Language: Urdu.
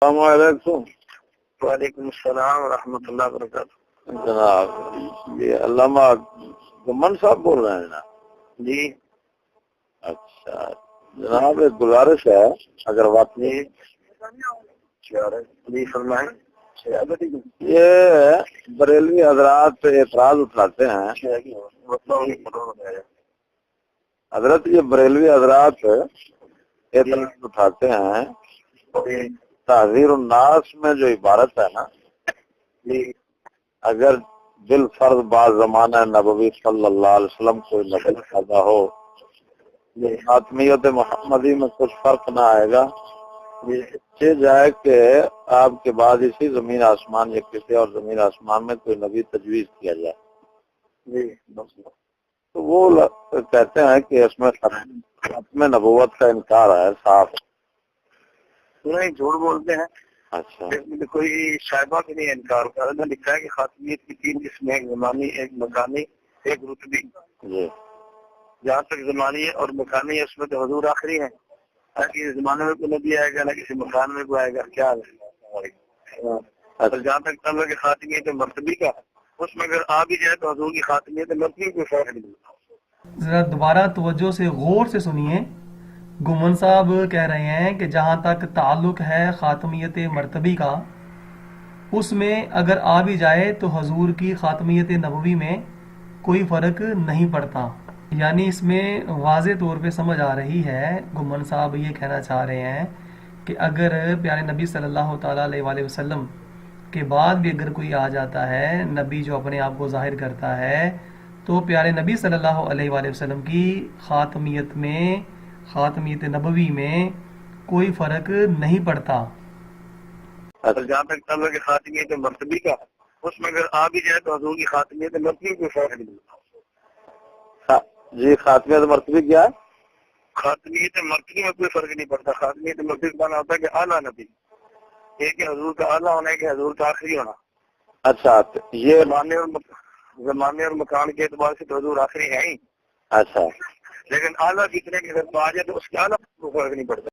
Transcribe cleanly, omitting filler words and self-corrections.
السلام علیکم۔ وعلیکم السلام ورحمۃ اللہ وبرکاتہ۔ جناب یہ علامہ گمن صاحب بول رہے ہیں نا؟ جی اچھا جناب، ایک گزارش ہے اگر بات نہیں، جی فرمائیں۔ یہ بریلوی حضرات اعتراض اٹھاتے ہیں، حضرت یہ بریلوی حضرات اعتراض اٹھاتے ہیں تحذیر الناس میں جو عبارت ہے نا، اگر بالفرض بعض زمانہ نبوی صلی اللہ علیہ وسلم کوئی نبی پیدا ہو، حاتمیت محمدی میں کچھ فرق نہ آئے گا، یہ جائے کہ آپ کے بعد اسی زمین آسمان یا کسی اور زمین آسمان میں کوئی نبی تجویز کیا جائے، تو وہ کہتے ہیں کہ اس میں ختم نبوت کا انکار ہے صاف۔ نہیں، جھوٹ بولتے ہیں۔ اچھا، کوئی شائبہ بھی نہیں انکار کر رہا، لکھا ہے کہ خاتمیت کی 3 قسمیں، ایک زمانی، ایک مکانی، ایک رتبی۔ جی جہاں تک زمانی اور مکانی ہے اس میں تو حضور آخری ہے، نہ کسی زمانے میں کوئی نبی آئے گا نہ کسی مکان میں کوئی آئے گا، کیا ہے؟ اور جہاں تک تعلق ہے خاتمیت مرتبی کا، اس میں اگر آ بھی جائے تو حضور کی خاتمیت مرتبی کوئی فرق نہیں۔ ذرا دوبارہ توجہ سے غور سے سنیے۔ گمن صاحب کہہ رہے ہیں کہ جہاں تک تعلق ہے خاتمیت مرتبی کا، اس میں اگر آ بھی جائے تو حضور کی خاتمیت نبوی میں کوئی فرق نہیں پڑتا۔ یعنی اس میں واضح طور پہ سمجھ آ رہی ہے، گمن صاحب یہ کہنا چاہ رہے ہیں کہ اگر پیارے نبی صلی اللہ تعالیٰ علیہ وآلہ وسلم کے بعد بھی اگر کوئی آ جاتا ہے نبی جو اپنے آپ کو ظاہر کرتا ہے، تو پیارے نبی صلی اللہ علیہ وآلہ وسلم کی خاتمیت نبوی میں کوئی فرق نہیں پڑتا۔ اور جہاں تک تعلق ہے خاتمیت مرتبی کا، اس میں اگر آ بھی جائے تو حضور کی خاتمیت مرتبی کوئی فرق نہیں۔ جی، خاتمیت مرتبی کیا ہے؟ خاتمیت مرتبی میں کوئی فرق نہیں پڑتا۔ خاتمیت مرتبی کا معنی ہوتا ہے کہ اعلیٰ نبی، ایک ہے حضور کا اعلیٰ ہونا، ایک ہے حضور کا آخری ہونا۔ اچھا، یہ زمانے اور مکان کے اعتبار سے تو حضور آخری ہے ہی، اچھا لیکن اعلیٰ کتنے کے اگر آ جائے تو اس کے اعلیٰ کو فرق نہیں پڑتا۔